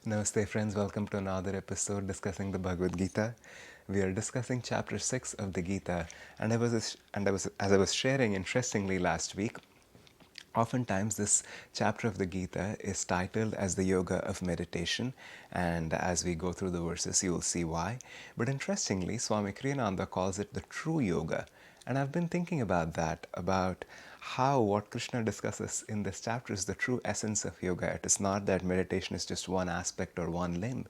Namaste friends, welcome to another episode discussing the Bhagavad Gita. We are discussing chapter 6 of the Gita, and as I was sharing interestingly last week, oftentimes this chapter of the Gita is titled as the Yoga of Meditation, and as we go through the verses you will see why. But interestingly, Swami Kriyananda calls it the true yoga. And I've been thinking about that, about how what Krishna discusses in this chapter is the true essence of yoga. It is not that meditation is just one aspect or one limb.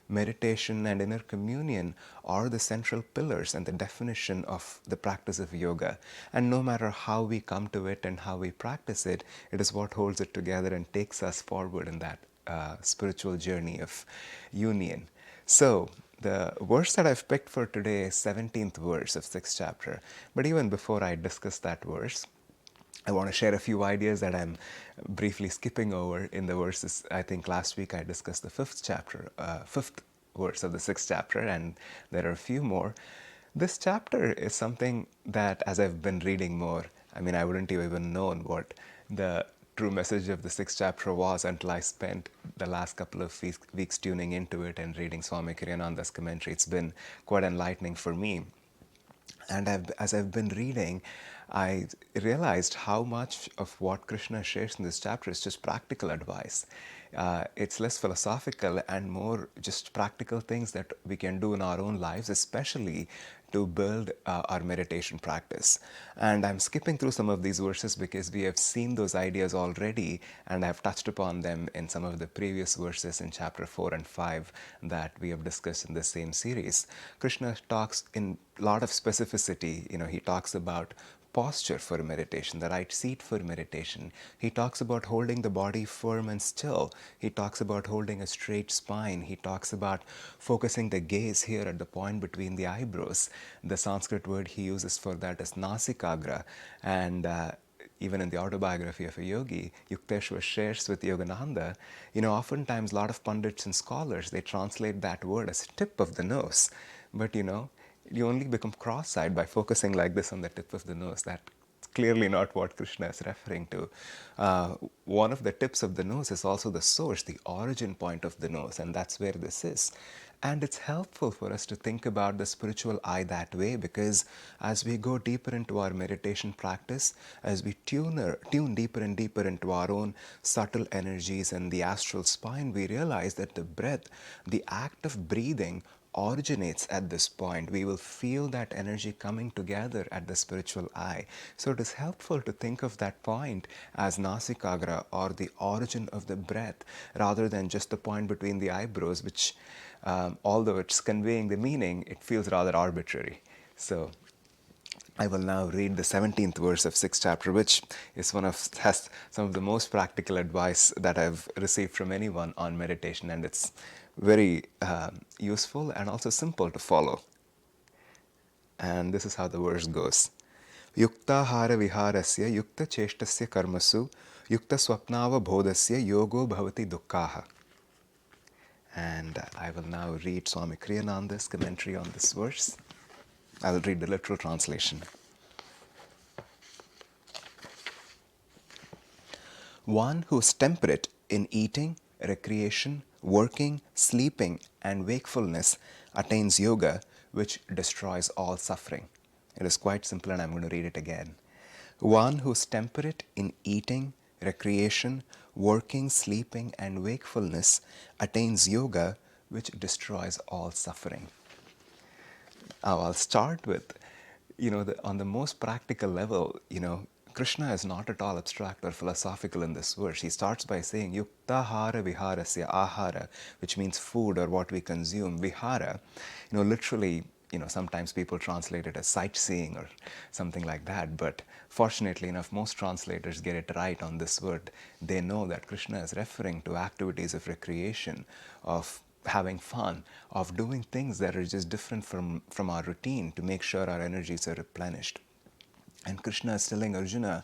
Meditation and inner communion are the central pillars and the definition of the practice of yoga. And no matter how we come to it and how we practice it, it is what holds it together and takes us forward in that spiritual journey of union. So, the verse that I've picked for today is 17th verse of 6th chapter. But even before I discuss that verse, I want to share a few ideas that I'm briefly skipping over in the verses. I think last week I discussed the fifth verse of the 6th chapter, and there are a few more. This chapter is something that, as I've been reading more, I wouldn't have even known what the true message of the 6th chapter was until I spent the last couple of weeks tuning into it and reading Swami Kriyananda's commentary. It's been quite enlightening for me. And as I've been reading, I realized how much of what Krishna shares in this chapter is just practical advice. It's less philosophical and more just practical things that we can do in our own lives, especially to build our meditation practice. And I'm skipping through some of these verses because we have seen those ideas already, and I've touched upon them in some of the previous verses in chapter 4 and 5 that we have discussed in the same series. Krishna talks in a lot of specificity. He talks about posture for meditation, the right seat for meditation. He talks about holding the body firm and still. He talks about holding a straight spine. He talks about focusing the gaze here at the point between the eyebrows. The Sanskrit word he uses for that is nasikagra. And even in the autobiography of a yogi, Yukteswar shares with Yogananda, oftentimes a lot of pundits and scholars, they translate that word as tip of the nose. But you only become cross-eyed by focusing like this on the tip of the nose. That's clearly not what Krishna is referring to. One of the tips of the nose is also the source, the origin point of the nose, and that's where this is. And it's helpful for us to think about the spiritual eye that way, because as we go deeper into our meditation practice, as we tune deeper and deeper into our own subtle energies and the astral spine, we realize that the breath, the act of breathing, originates at this point. We will feel that energy coming together at the spiritual eye. So it is helpful to think of that point as nasikagra, or the origin of the breath, rather than just the point between the eyebrows, which although it's conveying the meaning, it feels rather arbitrary. So I will now read the 17th verse of 6th chapter, which has some of the most practical advice that I've received from anyone on meditation, and it's very useful and also simple to follow. And this is how the verse goes. Yukta hara viharasya yukta cheshtasya karmasu yukta swapnava bodhasya yogo bhavati dukkhaha. And I will now read Swami Kriyananda's commentary on this verse. I will read the literal translation. One who is temperate in eating, recreation, working, sleeping, and wakefulness attains yoga, which destroys all suffering. It is quite simple, and I'm going to read it again. One who is temperate in eating, recreation, working, sleeping, and wakefulness attains yoga, which destroys all suffering. Now, I'll start with, on the most practical level, Krishna is not at all abstract or philosophical in this verse. He starts by saying, Yukta hara viharasya ahara, which means food or what we consume. Vihara, literally, sometimes people translate it as sightseeing or something like that. But fortunately enough, most translators get it right on this word. They know that Krishna is referring to activities of recreation, of having fun, of doing things that are just different from our routine to make sure our energies are replenished. And Krishna is telling Arjuna,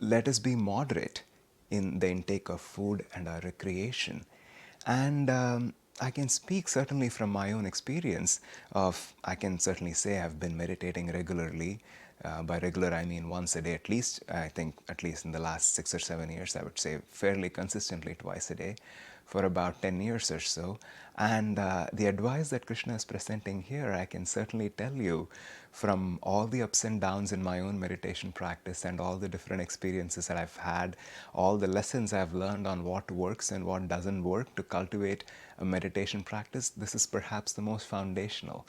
let us be moderate in the intake of food and our recreation. And I can speak certainly from my own experience I can certainly say I've been meditating regularly. By regular, I mean once a day at least. I think at least in the last 6 or 7 years, I would say fairly consistently twice a day. for about 10 years or so. And the advice that Krishna is presenting here, I can certainly tell you from all the ups and downs in my own meditation practice and all the different experiences that I've had, all the lessons I've learned on what works and what doesn't work to cultivate a meditation practice, this is perhaps the most foundational.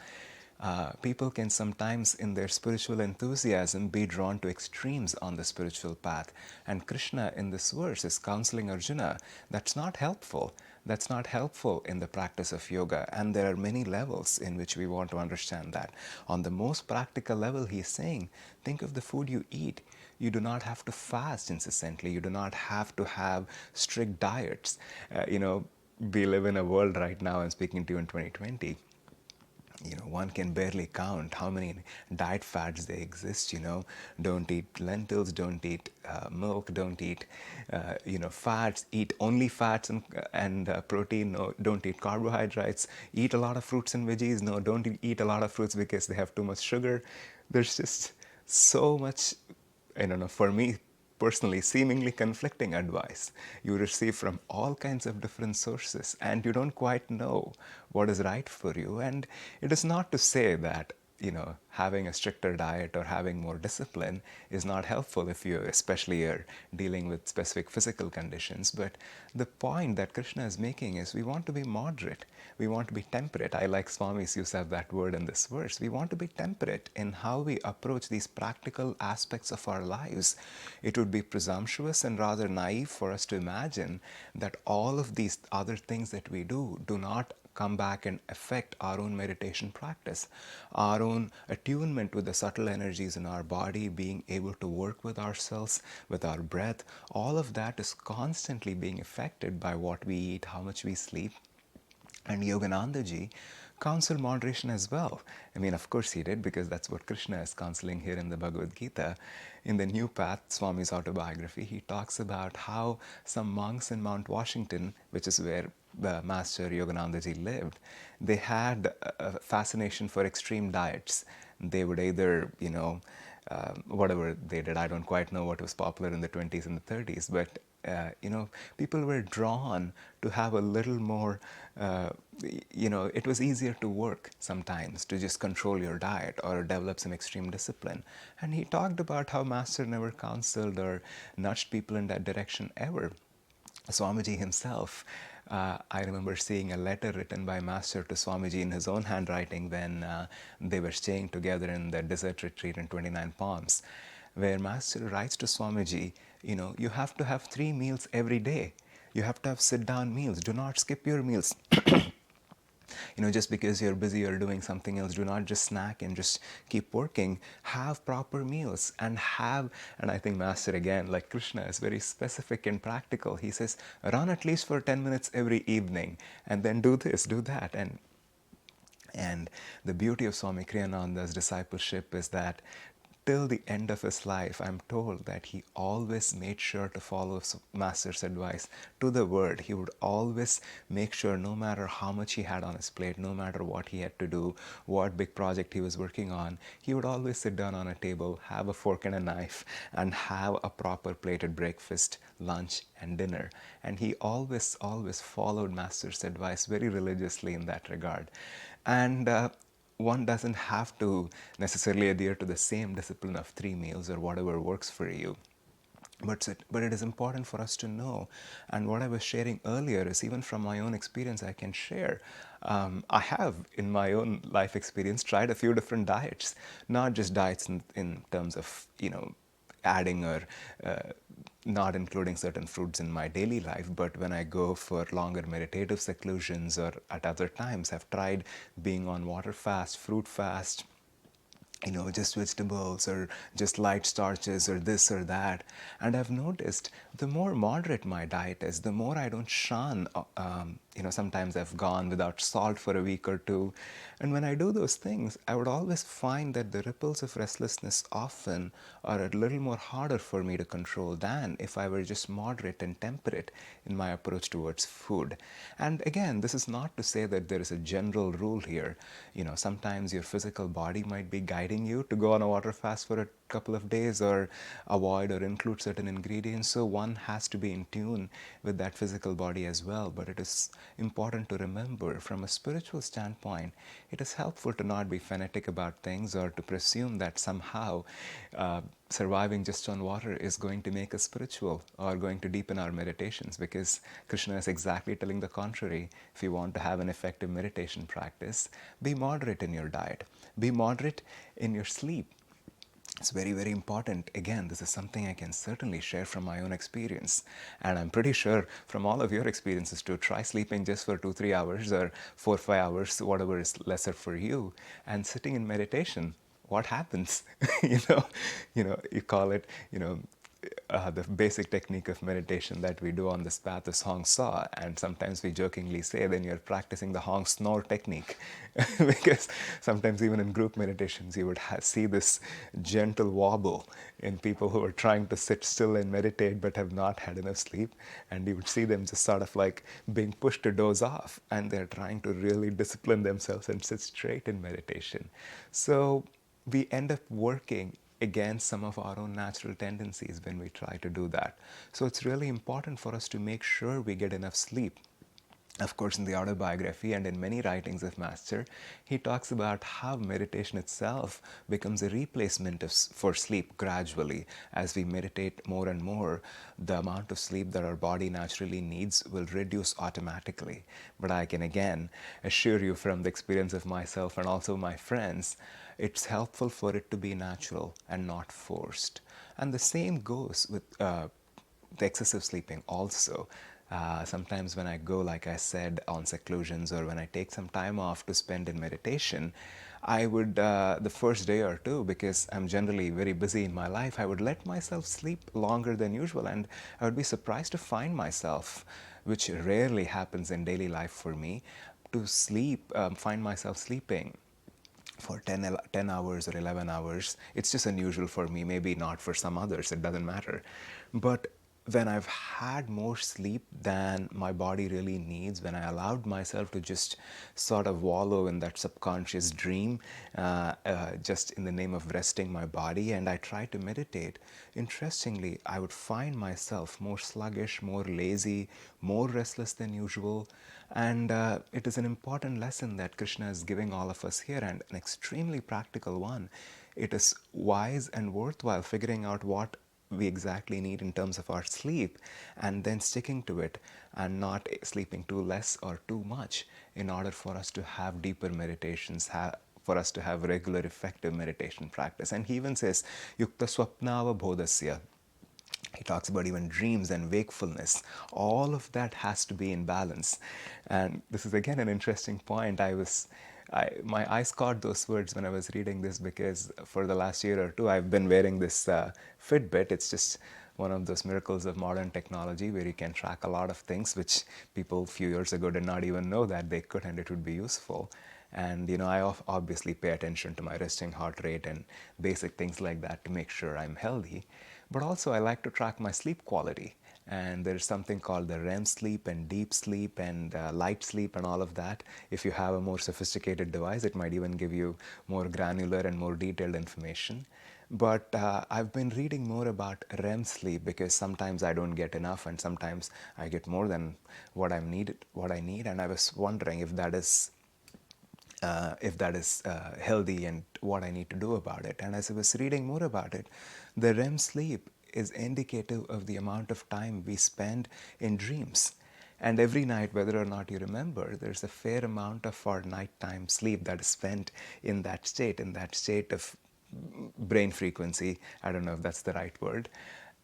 People can sometimes, in their spiritual enthusiasm, be drawn to extremes on the spiritual path. And Krishna, in this verse, is counseling Arjuna that's not helpful. That's not helpful in the practice of yoga. And there are many levels in which we want to understand that. On the most practical level, he's saying, think of the food you eat. You do not have to fast incessantly. You do not have to have strict diets. We live in a world right now, I'm speaking to you in 2020, one can barely count how many diet fads they exist. Don't eat lentils, don't eat milk, don't eat fats, eat only fats and protein. No, don't eat carbohydrates. Eat a lot of fruits and veggies. No, don't eat a lot of fruits because they have too much sugar. There's just so much, I don't know, for me personally, seemingly conflicting advice you receive from all kinds of different sources, and you don't quite know what is right for you. And it is not to say that having a stricter diet or having more discipline is not helpful if you especially are dealing with specific physical conditions. But the point that Krishna is making is we want to be moderate. We want to be temperate. I like Swami's use of that word in this verse. We want to be temperate in how we approach these practical aspects of our lives. It would be presumptuous and rather naive for us to imagine that all of these other things that we do not come back and affect our own meditation practice, our own attunement with the subtle energies in our body, being able to work with ourselves, with our breath. All of that is constantly being affected by what we eat, how much we sleep. And Yoganandaji counseled moderation as well. I mean, of course he did, because that's what Krishna is counseling here in the Bhagavad Gita. In the New Path, Swami's autobiography, he talks about how some monks in Mount Washington, which is where the Master Yoganandaji lived, they had a fascination for extreme diets. They would either, whatever they did, I don't quite know what was popular in the 20s and the 30s, but people were drawn to have a little more, it was easier to work sometimes to just control your diet or develop some extreme discipline. And he talked about how Master never counseled or nudged people in that direction ever. Swamiji himself, I remember seeing a letter written by Master to Swamiji in his own handwriting when they were staying together in the desert retreat in 29 Palms, where Master writes to Swamiji, you have to have 3 meals every day. You have to have sit-down meals. Do not skip your meals. Just because you're busy or doing something else, do not just snack and just keep working. Have proper meals and I think Master, again, like Krishna, is very specific and practical. He says, run at least for 10 minutes every evening and then do this, do that. And the beauty of Swami Kriyananda's discipleship is that till the end of his life, I'm told that he always made sure to follow Master's advice to the word. He would always make sure, no matter how much he had on his plate, no matter what he had to do, what big project he was working on, he would always sit down on a table, have a fork and a knife, and have a proper plated breakfast, lunch, and dinner. And he always followed Master's advice very religiously in that regard. And one doesn't have to necessarily adhere to the same discipline of 3 meals or whatever works for you. But it is important for us to know. And what I was sharing earlier is, even from my own experience, I can share. I have, in my own life experience, tried a few different diets, not just diets in terms of, adding or not including certain fruits in my daily life, but when I go for longer meditative seclusions or at other times, I've tried being on water fast, fruit fast, just vegetables or just light starches or this or that. And I've noticed the more moderate my diet is, the more I don't shun. Sometimes I've gone without salt for a week or two. And when I do those things, I would always find that the ripples of restlessness often are a little more harder for me to control than if I were just moderate and temperate in my approach towards food. And again, this is not to say that there is a general rule here. Sometimes your physical body might be guiding guiding you to go on a water fast for a couple of days or avoid or include certain ingredients. So one has to be in tune with that physical body as well. But it is important to remember from a spiritual standpoint, it is helpful to not be fanatic about things or to presume that somehow surviving just on water is going to make us spiritual or going to deepen our meditations, because Krishna is exactly telling the contrary. If you want to have an effective meditation practice, be moderate in your diet, be moderate in your sleep. It's very, very important. Again, this is something I can certainly share from my own experience. And I'm pretty sure from all of your experiences too. Try sleeping just for 2-3 hours or 4-5 hours, whatever is lesser for you, and sitting in meditation. What happens? You call it, the basic technique of meditation that we do on this path is Hong Saw, and sometimes we jokingly say then you're practicing the Hong Snore technique because sometimes even in group meditations you would see this gentle wobble in people who are trying to sit still and meditate but have not had enough sleep, and you would see them just sort of like being pushed to doze off, and they're trying to really discipline themselves and sit straight in meditation. So we end up working against some of our own natural tendencies when we try to do that. So it's really important for us to make sure we get enough sleep. Of course, in the autobiography and in many writings of Master, he talks about how meditation itself becomes a replacement for sleep gradually. As we meditate more and more, the amount of sleep that our body naturally needs will reduce automatically. But I can again assure you from the experience of myself and also my friends, it's helpful for it to be natural and not forced. And the same goes with the excessive sleeping also. Sometimes when I go, like I said, on seclusions or when I take some time off to spend in meditation, I would, the first day or two, because I'm generally very busy in my life, I would let myself sleep longer than usual, and I would be surprised to find myself, which rarely happens in daily life for me, to find myself sleeping for 10 hours or 11 hours. It's just unusual for me, maybe not for some others, it doesn't matter. But when I've had more sleep than my body really needs, when I allowed myself to just sort of wallow in that subconscious dream, just in the name of resting my body, and I tried to meditate, interestingly, I would find myself more sluggish, more lazy, more restless than usual. And it is an important lesson that Krishna is giving all of us here, and an extremely practical one. It is wise and worthwhile figuring out what we exactly need in terms of our sleep and then sticking to it and not sleeping too less or too much in order for us to have deeper meditations, for us to have regular effective meditation practice. And he even says, Yukta Swapnava Bodhasya. He talks about even dreams and wakefulness. All of that has to be in balance. And this is again an interesting point. My eyes caught those words when I was reading this, because for the last year or two I've been wearing this Fitbit. It's just one of those miracles of modern technology where you can track a lot of things which people a few years ago did not even know that they could, and it would be useful. And I obviously pay attention to my resting heart rate and basic things like that to make sure I'm healthy. But also I like to track my sleep quality. And there's something called the REM sleep and deep sleep and light sleep and all of that. If you have a more sophisticated device, it might even give you more granular and more detailed information. But I've been reading more about REM sleep, because sometimes I don't get enough and sometimes I get more than what I need. And I was wondering if that is healthy and what I need to do about it. And as I was reading more about it, the REM sleep is indicative of the amount of time we spend in dreams. And every night, whether or not you remember, there's a fair amount of our nighttime sleep that is spent in that state of brain frequency. I don't know if that's the right word.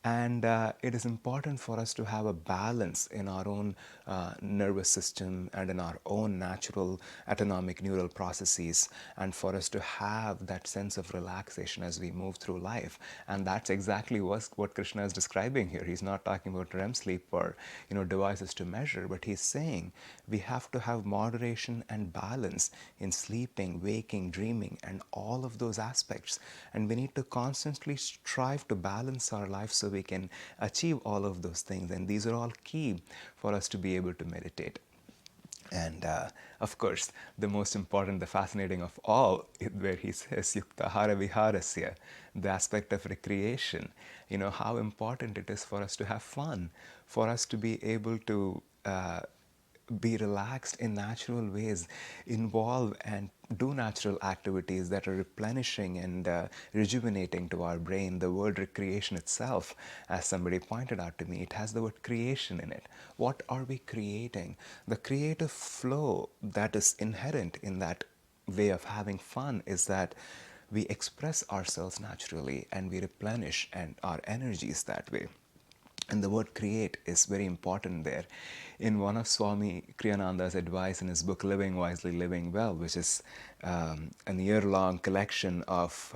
And it is important for us to have a balance in our own nervous system and in our own natural autonomic neural processes, and for us to have that sense of relaxation as we move through life. And that's exactly what Krishna is describing here. He's not talking about REM sleep or devices to measure, but he's saying we have to have moderation and balance in sleeping, waking, dreaming, and all of those aspects. And we need to constantly strive to balance our life so we can achieve all of those things. And these are all key for us to be able to meditate. And of course, the most important, the fascinating of all, where he says yuktahara viharasya, the aspect of recreation, how important it is for us to have fun, for us to be able to be relaxed in natural ways, involve and do natural activities that are replenishing and rejuvenating to our brain. The word recreation itself, as somebody pointed out to me, it has the word creation in it. What are we creating? The creative flow that is inherent in that way of having fun is that we express ourselves naturally and we replenish and our energies that way. And the word create is very important there. In one of Swami Kriyananda's advice in his book Living Wisely, Living Well, which is a year long collection of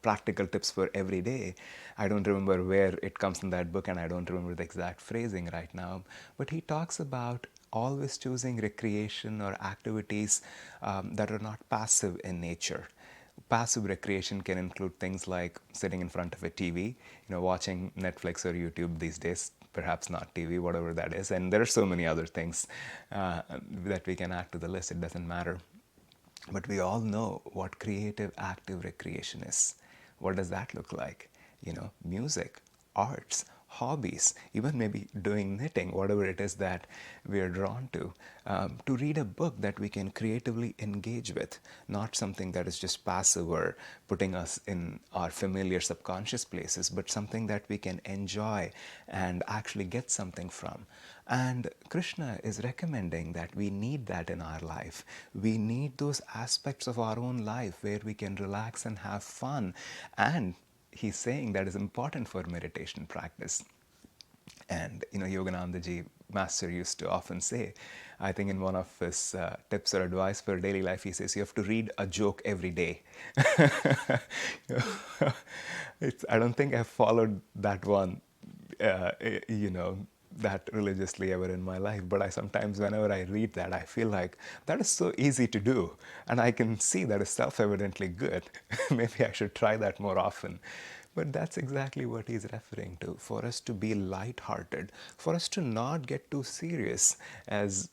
practical tips for every day. I don't remember where it comes in that book and I don't remember the exact phrasing right now, but he talks about always choosing recreation or activities that are not passive in nature. Passive recreation can include things like sitting in front of a TV, watching Netflix or YouTube these days, perhaps not TV, whatever that is. And there are so many other things that we can add to the list. It doesn't matter. But we all know what creative, active recreation is. What does that look like? Music, arts, hobbies, even maybe doing knitting, whatever it is that we are drawn to read a book that we can creatively engage with, not something that is just passive or putting us in our familiar subconscious places, but something that we can enjoy and actually get something from. And Krishna is recommending that we need that in our life. We need those aspects of our own life where we can relax and have fun. And he's saying that is important for meditation practice. And Yogananda ji, master, used to often say, I think in one of his tips or advice for daily life, he says you have to read a joke every day. I don't think I've followed that one, uh, you know, that religiously ever in my life, but I sometimes, whenever I read that, I feel like that is so easy to do, and I can see that is self-evidently good. Maybe I should try that more often. But that's exactly what he's referring to, for us to be light-hearted, for us to not get too serious. As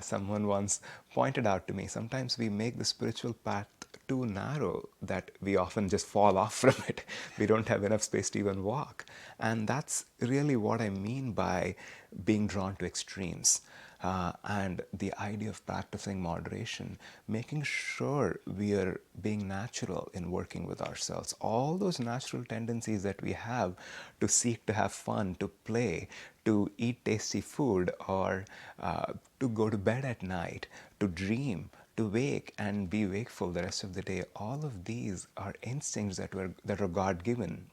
someone once pointed out to me, sometimes we make the spiritual path too narrow that we often just fall off from it. We don't have enough space to even walk. And that's really what I mean by being drawn to extremes. And the idea of practicing moderation, making sure we are being natural in working with ourselves. All those natural tendencies that we have to seek to have fun, to play, to eat tasty food, or to go to bed at night, to dream, to wake and be wakeful the rest of the day. All of these are instincts that are God given.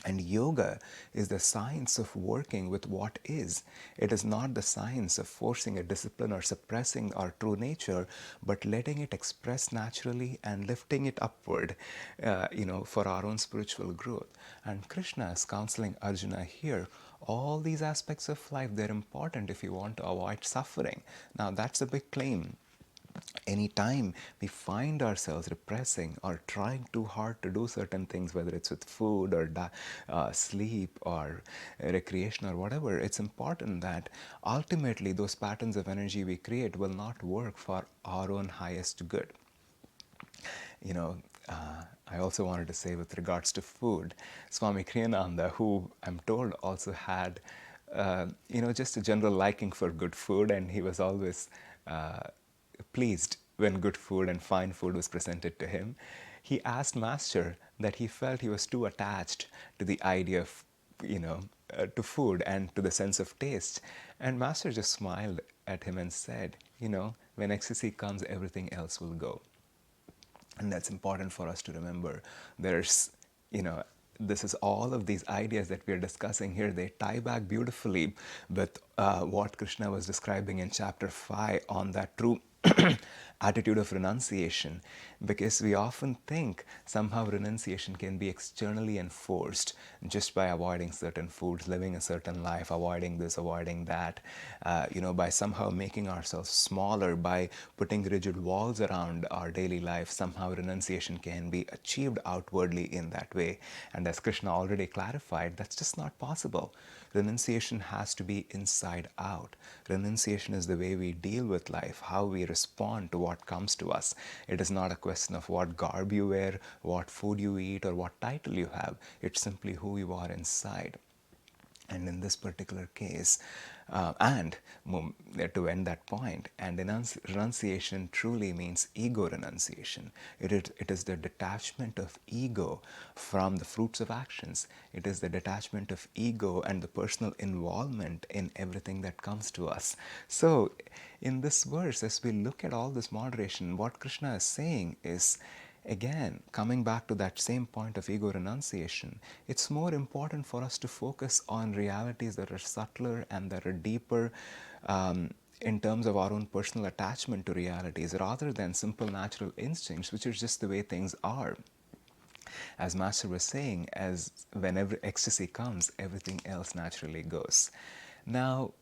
And yoga is the science of working with what is. It is not the science of forcing a discipline or suppressing our true nature, but letting it express naturally and lifting it upward, for our own spiritual growth. And Krishna is counseling Arjuna here. All these aspects of life, they're important if you want to avoid suffering. Now, that's a big claim. Anytime we find ourselves repressing or trying too hard to do certain things, whether it's with food or sleep or recreation or whatever, it's important that ultimately those patterns of energy we create will not work for our own highest good. you know, I also wanted to say with regards to food, Swami Kriyananda, who I'm told also had, just a general liking for good food, and he was always pleased when good food and fine food was presented to him. He asked Master that he felt he was too attached to the idea of, to food and to the sense of taste. And Master just smiled at him and said, when ecstasy comes, everything else will go. And that's important for us to remember. There's, this is all of these ideas that we're discussing here. They tie back beautifully with what Krishna was describing in chapter 5 on that true attitude of renunciation, because we often think somehow renunciation can be externally enforced just by avoiding certain foods, living a certain life, avoiding this, avoiding that, by somehow making ourselves smaller, by putting rigid walls around our daily life. Somehow renunciation can be achieved outwardly in that way. And as Krishna already clarified, that's just not possible. Renunciation has to be inside out. Renunciation is the way we deal with life, how we respond to what comes to us. It is not a question of what garb you wear, what food you eat, or what title you have. It's simply who you are inside. And in this particular case, and to end that point, and renunciation truly means ego renunciation. It is the detachment of ego from the fruits of actions. It is the detachment of ego and the personal involvement in everything that comes to us. So, in this verse, as we look at all this moderation, what Krishna is saying is, again, coming back to that same point of ego renunciation, it's more important for us to focus on realities that are subtler and that are deeper in terms of our own personal attachment to realities, rather than simple natural instincts, which is just the way things are. As Master was saying, as whenever ecstasy comes, everything else naturally goes. Now,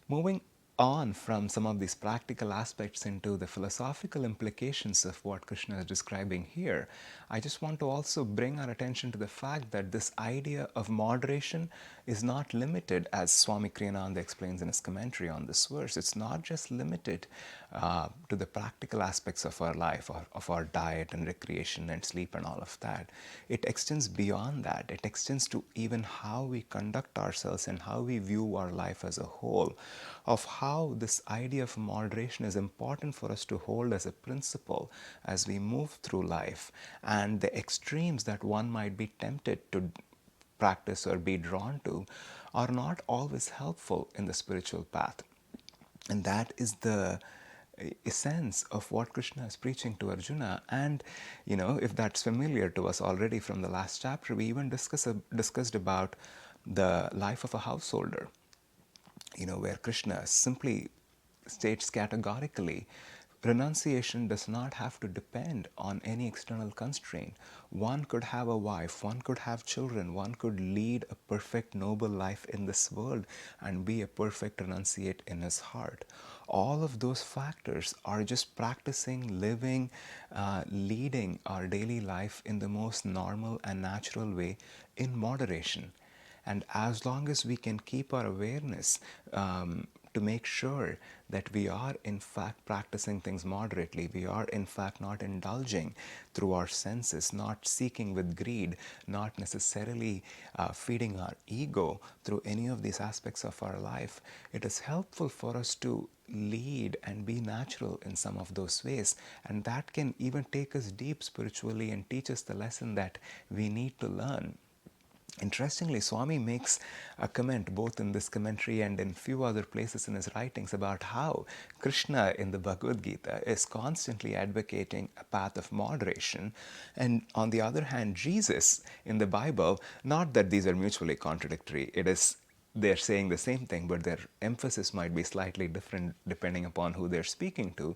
moving on from some of these practical aspects into the philosophical implications of what Krishna is describing here, I just want to also bring our attention to the fact that this idea of moderation is not limited, as Swami Kriyananda explains in his commentary on this verse. It's not just limited to the practical aspects of our life, or of our diet and recreation and sleep and all of that. It extends beyond that. It extends to even how we conduct ourselves and how we view our life as a whole, of how this idea of moderation is important for us to hold as a principle as we move through life, and the extremes that one might be tempted to practice or be drawn to are not always helpful in the spiritual path. And that is the essence of what Krishna is preaching to Arjuna. And, if that's familiar to us already from the last chapter, we even discussed about the life of a householder, where Krishna simply states categorically, renunciation does not have to depend on any external constraint. One could have a wife, one could have children, one could lead a perfect, noble life in this world and be a perfect renunciate in his heart. All of those factors are just practicing, living, leading our daily life in the most normal and natural way in moderation. And as long as we can keep our awareness to make sure that we are in fact practicing things moderately, we are in fact not indulging through our senses, not seeking with greed, not necessarily feeding our ego through any of these aspects of our life, it is helpful for us to lead and be natural in some of those ways. And that can even take us deep spiritually and teach us the lesson that we need to learn. Interestingly, Swami makes a comment both in this commentary and in few other places in his writings about how Krishna in the Bhagavad Gita is constantly advocating a path of moderation, and on the other hand, Jesus in the Bible, not that these are mutually contradictory, they're saying the same thing, but their emphasis might be slightly different depending upon who they're speaking to.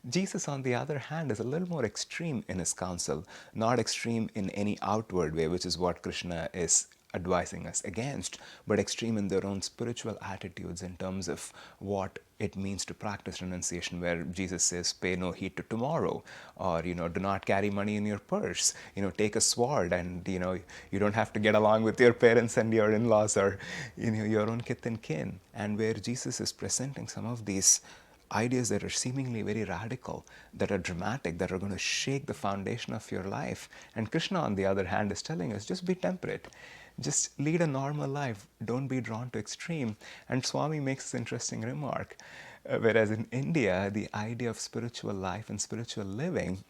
Jesus, on the other hand, is a little more extreme in his counsel, not extreme in any outward way, which is what Krishna is advising us against, but extreme in their own spiritual attitudes in terms of what it means to practice renunciation, where Jesus says, pay no heed to tomorrow, or, do not carry money in your purse, take a sword, and, you don't have to get along with your parents and your in-laws, or, your own kith and kin. And where Jesus is presenting some of these ideas that are seemingly very radical, that are dramatic, that are going to shake the foundation of your life. And Krishna, on the other hand, is telling us, just be temperate. Just lead a normal life. Don't be drawn to extreme. And Swami makes this interesting remark. Whereas in India, the idea of spiritual life and spiritual living,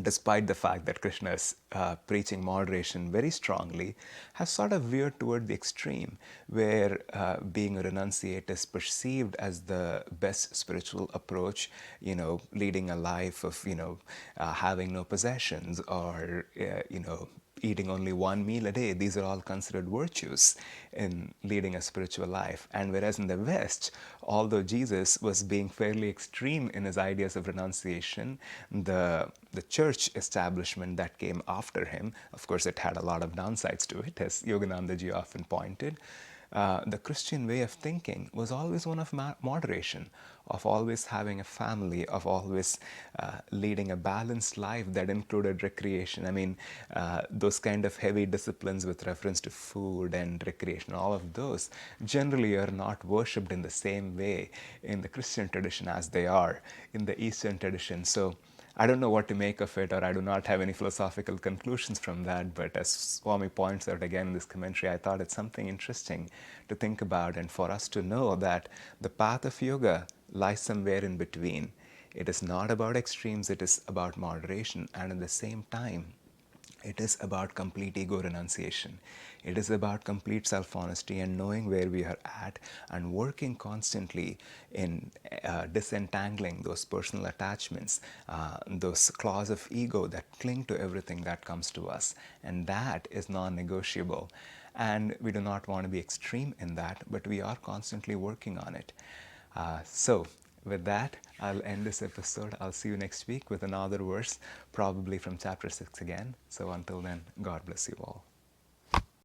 despite the fact that Krishna is preaching moderation very strongly, has sort of veered toward the extreme, where being a renunciate is perceived as the best spiritual approach, leading a life of, having no possessions, or, eating only one meal a day. These are all considered virtues in leading a spiritual life. And whereas in the West, although Jesus was being fairly extreme in his ideas of renunciation, the church establishment that came after him, of course, it had a lot of downsides to it, as Yoganandaji often pointed. The Christian way of thinking was always one of moderation, of always having a family, of always leading a balanced life that included recreation. I mean, those kind of heavy disciplines with reference to food and recreation, all of those generally are not worshipped in the same way in the Christian tradition as they are in the Eastern tradition. So I don't know what to make of it, or I do not have any philosophical conclusions from that. But as Swami points out again in this commentary, I thought it's something interesting to think about, and for us to know that the path of yoga lies somewhere in between. It is not about extremes, it is about moderation, and at the same time, it is about complete ego renunciation. It is about complete self honesty and knowing where we are at and working constantly in disentangling those personal attachments, those claws of ego that cling to everything that comes to us. And that is non negotiable. And we do not want to be extreme in that, but we are constantly working on it. So, with that, I'll end this episode. I'll see you next week with another verse, probably from chapter 6 again. So, until then, God bless you all.